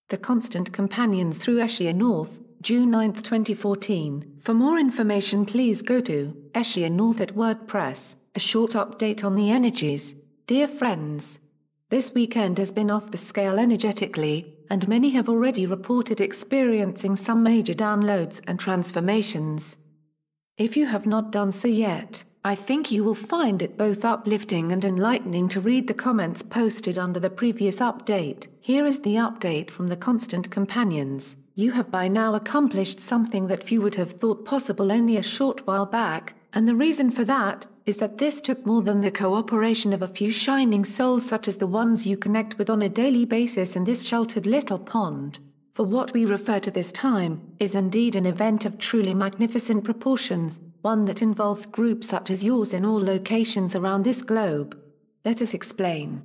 The Constant Companions through Eshia North, June 9, 2014. For more information please go to Eshia North at WordPress. A short update on the energies. Dear friends, this weekend has been off the scale energetically, and many have already reported experiencing some major downloads and transformations. If you have not done so yet, I think you will find it both uplifting and enlightening to read the comments posted under the previous update. Here is the update from the Constant Companions. You have by now accomplished something that few would have thought possible only a short while back, and the reason for that is that this took more than the cooperation of a few shining souls such as the ones you connect with on a daily basis in this sheltered little pond. For what we refer to this time is indeed an event of truly magnificent proportions, one that involves groups such as yours in all locations around this globe. Let us explain.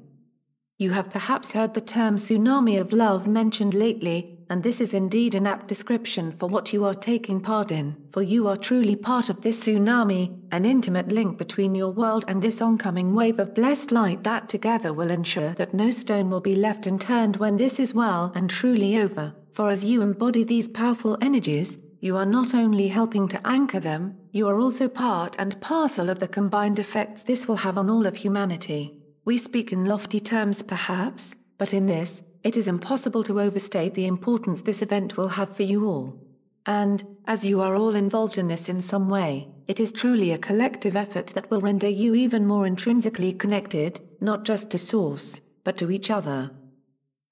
You have perhaps heard the term tsunami of love mentioned lately, and this is indeed an apt description for what you are taking part in, for you are truly part of this tsunami, an intimate link between your world and this oncoming wave of blessed light that together will ensure that no stone will be left unturned when this is well and truly over, for as you embody these powerful energies, you are not only helping to anchor them, you are also part and parcel of the combined effects this will have on all of humanity. We speak in lofty terms perhaps, but in this, it is impossible to overstate the importance this event will have for you all. And, as you are all involved in this in some way, it is truly a collective effort that will render you even more intrinsically connected, not just to Source, but to each other.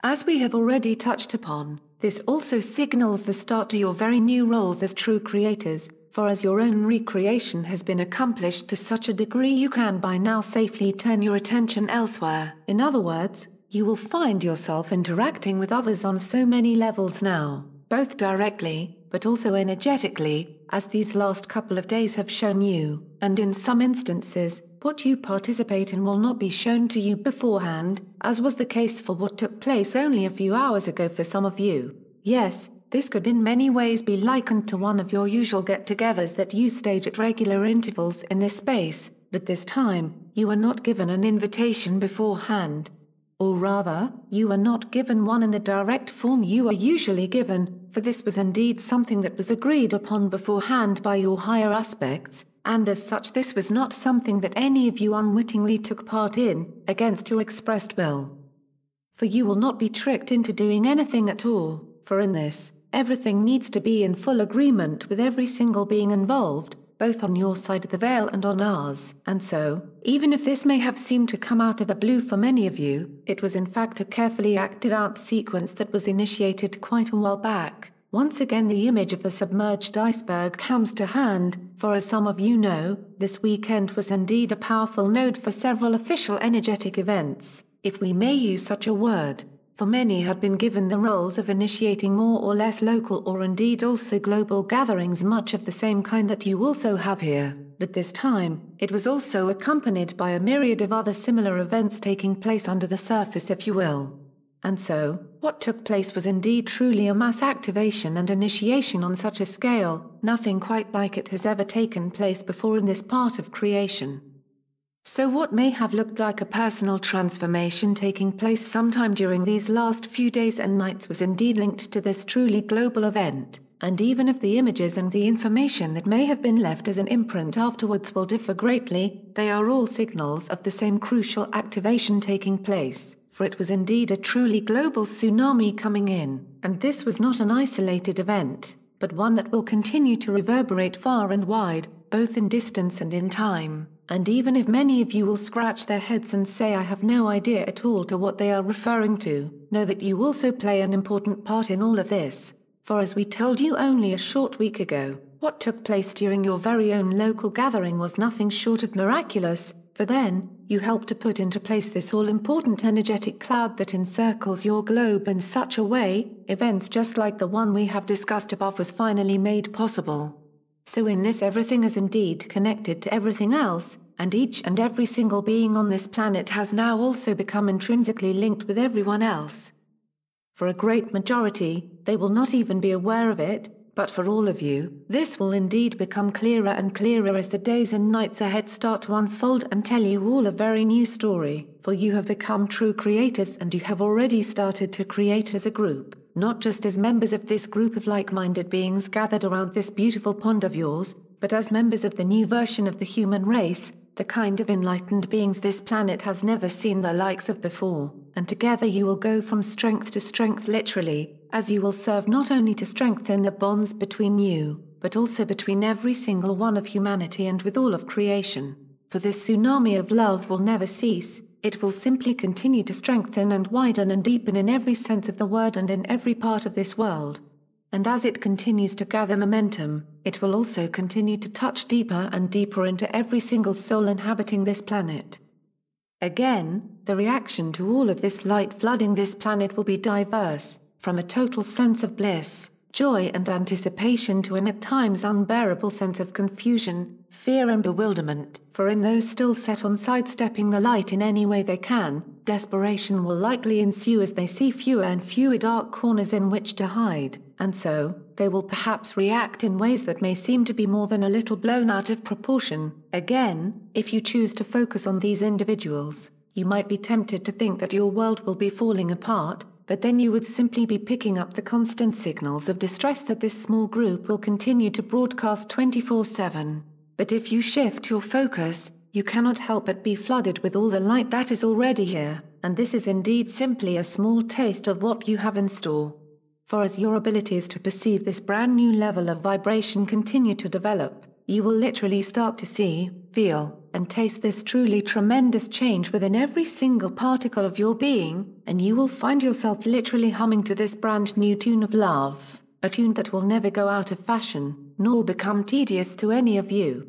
As we have already touched upon, this also signals the start to your very new roles as true creators, for as your own recreation has been accomplished to such a degree you can by now safely turn your attention elsewhere. In other words, you will find yourself interacting with others on so many levels now, both directly, but also energetically, as these last couple of days have shown you, and in some instances, what you participate in will not be shown to you beforehand, as was the case for what took place only a few hours ago for some of you. Yes, this could in many ways be likened to one of your usual get-togethers that you stage at regular intervals in this space, but this time, you were not given an invitation beforehand. Or rather, you were not given one in the direct form you are usually given, for this was indeed something that was agreed upon beforehand by your higher aspects, and as such this was not something that any of you unwittingly took part in, against your expressed will. For you will not be tricked into doing anything at all, for in this, everything needs to be in full agreement with every single being involved, both on your side of the veil and on ours. And so, even if this may have seemed to come out of the blue for many of you, it was in fact a carefully acted out sequence that was initiated quite a while back. Once again the image of the submerged iceberg comes to hand, for as some of you know, this weekend was indeed a powerful node for several official energetic events, if we may use such a word. For many had been given the roles of initiating more or less local or indeed also global gatherings much of the same kind that you also have here, but this time, it was also accompanied by a myriad of other similar events taking place under the surface if you will. And so, what took place was indeed truly a mass activation and initiation on such a scale, nothing quite like it has ever taken place before in this part of creation. So what may have looked like a personal transformation taking place sometime during these last few days and nights was indeed linked to this truly global event, and even if the images and the information that may have been left as an imprint afterwards will differ greatly, they are all signals of the same crucial activation taking place, for it was indeed a truly global tsunami coming in, and this was not an isolated event, but one that will continue to reverberate far and wide, both in distance and in time. And even if many of you will scratch their heads and say I have no idea at all to what they are referring to, know that you also play an important part in all of this, for as we told you only a short week ago, what took place during your very own local gathering was nothing short of miraculous, for then, you helped to put into place this all-important energetic cloud that encircles your globe in such a way, events just like the one we have discussed above was finally made possible. So in this everything is indeed connected to everything else, and each and every single being on this planet has now also become intrinsically linked with everyone else. For a great majority, they will not even be aware of it, but for all of you, this will indeed become clearer and clearer as the days and nights ahead start to unfold and tell you all a very new story, for you have become true creators and you have already started to create as a group. not just as members of this group of like-minded beings gathered around this beautiful pond of yours, but as members of the new version of the human race, the kind of enlightened beings this planet has never seen the likes of before, and together you will go from strength to strength literally, as you will serve not only to strengthen the bonds between you, but also between every single one of humanity and with all of creation. For this tsunami of love will never cease, it will simply continue to strengthen and widen and deepen in every sense of the word and in every part of this world. And as it continues to gather momentum, it will also continue to touch deeper and deeper into every single soul inhabiting this planet. Again, the reaction to all of this light flooding this planet will be diverse, from a total sense of bliss, joy and anticipation to an at times unbearable sense of confusion, fear and bewilderment, for in those still set on sidestepping the light in any way they can, desperation will likely ensue as they see fewer and fewer dark corners in which to hide, and so, they will perhaps react in ways that may seem to be more than a little blown out of proportion. Again, if you choose to focus on these individuals, you might be tempted to think that your world will be falling apart, but then you would simply be picking up the constant signals of distress that this small group will continue to broadcast 24/7. But if you shift your focus, you cannot help but be flooded with all the light that is already here, and this is indeed simply a small taste of what you have in store. For as your abilities to perceive this brand new level of vibration continue to develop, you will literally start to see, feel, and taste this truly tremendous change within every single particle of your being, and you will find yourself literally humming to this brand new tune of love, a tune that will never go out of fashion, nor become tedious to any of you.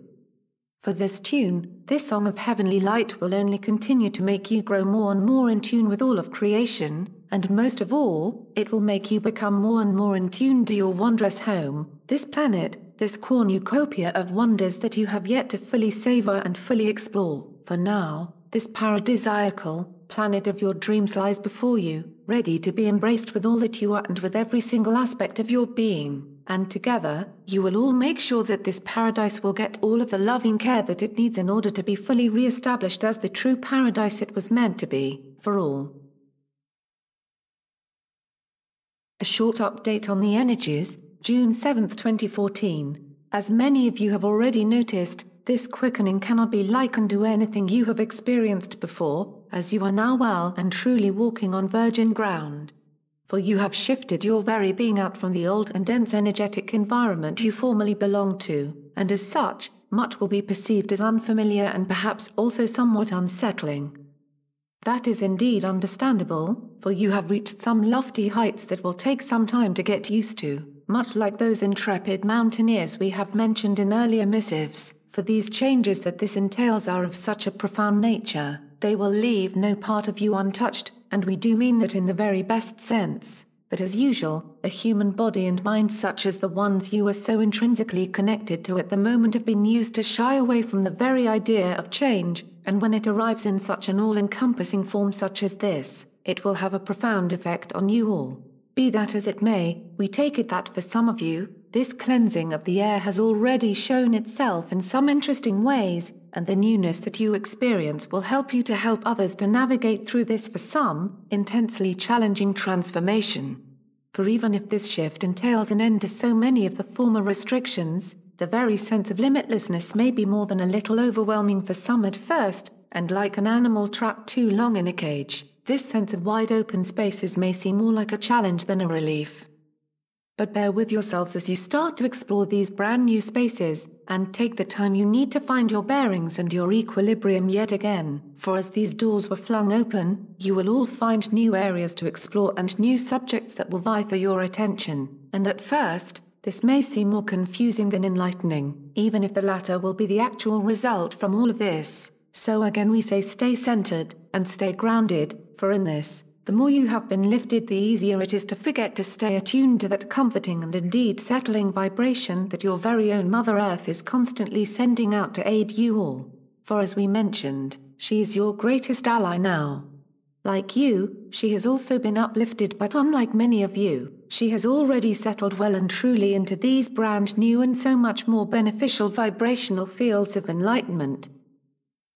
For this tune, this song of heavenly light will only continue to make you grow more and more in tune with all of creation, and most of all, it will make you become more and more in tune to your wondrous home, this planet, this cornucopia of wonders that you have yet to fully savor and fully explore. For now, this paradisiacal planet of your dreams lies before you, ready to be embraced with all that you are and with every single aspect of your being, and together, you will all make sure that this paradise will get all of the loving care that it needs in order to be fully re-established as the true paradise it was meant to be, for all. A short update on the energies, June 7, 2014. As many of you have already noticed, this quickening cannot be likened to anything you have experienced before, as you are now well and truly walking on virgin ground. For you have shifted your very being out from the old and dense energetic environment you formerly belonged to, and as such, much will be perceived as unfamiliar and perhaps also somewhat unsettling. That is indeed understandable, for you have reached some lofty heights that will take some time to get used to, much like those intrepid mountaineers we have mentioned in earlier missives, for these changes that this entails are of such a profound nature, they will leave no part of you untouched, and we do mean that in the very best sense. But as usual, a human body and mind such as the ones you are so intrinsically connected to at the moment have been used to shy away from the very idea of change, and when it arrives in such an all-encompassing form such as this, it will have a profound effect on you all. Be that as it may, we take it that for some of you, this cleansing of the air has already shown itself in some interesting ways, and the newness that you experience will help you to help others to navigate through this for some, intensely challenging transformation. For even if this shift entails an end to so many of the former restrictions, the very sense of limitlessness may be more than a little overwhelming for some at first, and like an animal trapped too long in a cage, this sense of wide open spaces may seem more like a challenge than a relief. But bear with yourselves as you start to explore these brand new spaces, and take the time you need to find your bearings and your equilibrium yet again, for as these doors were flung open, you will all find new areas to explore and new subjects that will vie for your attention, and at first, this may seem more confusing than enlightening, even if the latter will be the actual result from all of this. So again we say stay centered, and stay grounded, for in this, the more you have been lifted the easier it is to forget to stay attuned to that comforting and indeed settling vibration that your very own Mother Earth is constantly sending out to aid you all. For as we mentioned, she is your greatest ally now. Like you, she has also been uplifted, but unlike many of you, she has already settled well and truly into these brand new and so much more beneficial vibrational fields of enlightenment.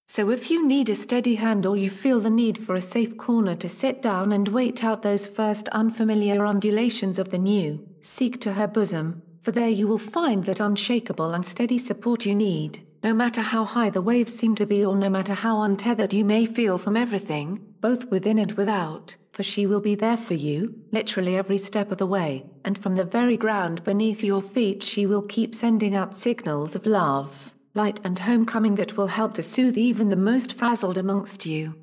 So if you need a steady hand or you feel the need for a safe corner to sit down and wait out those first unfamiliar undulations of the new, seek to her bosom, for there you will find that unshakable and steady support you need, no matter how high the waves seem to be or no matter how untethered you may feel from everything, both within and without, for she will be there for you, literally every step of the way, and from the very ground beneath your feet she will keep sending out signals of love, light and homecoming that will help to soothe even the most frazzled amongst you.